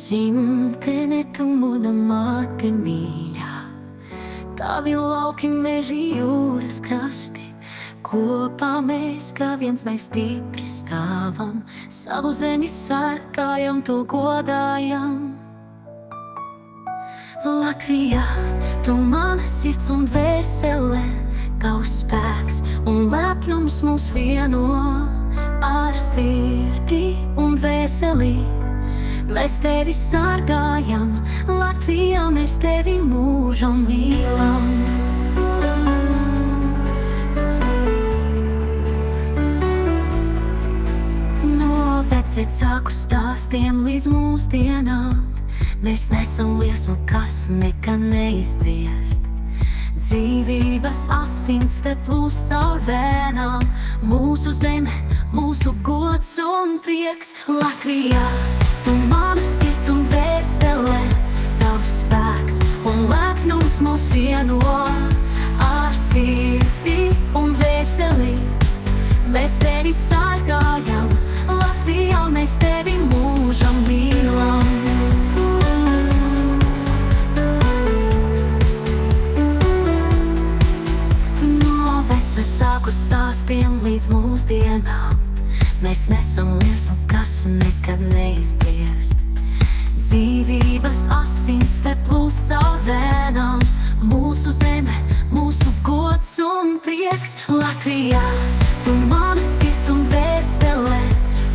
Dzimtene tu mana māte mīļā, tavi lauki, meži, jūras krasti. Kopā mēs kā viens mēs stipri stāvam, savu zemi sargājam, to godājam. Latvijā, tu mana sirds un dvēsele, tavs spēks un lepnums mūs vieno. Ar sirdi un dvēseli mēs tevi sargājam, Latvijā mēs tevi mūžam mīlam. No vecāku stāstiem līdz mūsdienām mēs nesam liesmu, kas nekad neizdziest. Dzīvības asins te plūst caur vēnām, mūsu zeme, mūsu gods un prieks. Latvijā, tu mana sirds un dvēsele, tavs spēks un lepnums mūs vieno. Ar sirdi un dvēseli mēs tevi sargājam, Latvijā mēs tevi mūžam mīlam. Vecāku stāstiem līdz mūsdienām mēs nesam liesmu, kas nekad neizdziest. Dzīvības asins te plūst caur vēnām, mūsu zeme, mūsu gods un prieks. Latvijā, tu mana sirds un dvēsele,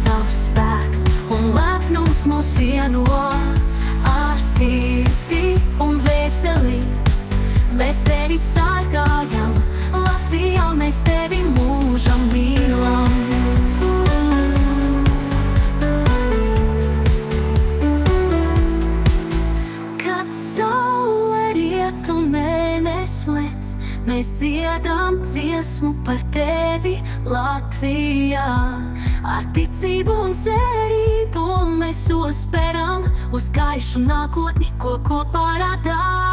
tavs spēks un lepnums mūs vieno. Ar sirdi un dvēseli mēs tevi sargājam, Latvijā mēs tevi mūžam mīlam. Kad saule riet un mēnesis lec, mēs dziedam dziesmu par tevi, Latvijā. Ar ticību un cerību mēs uzsperam uz gaišu nākotni, ko kopā radām.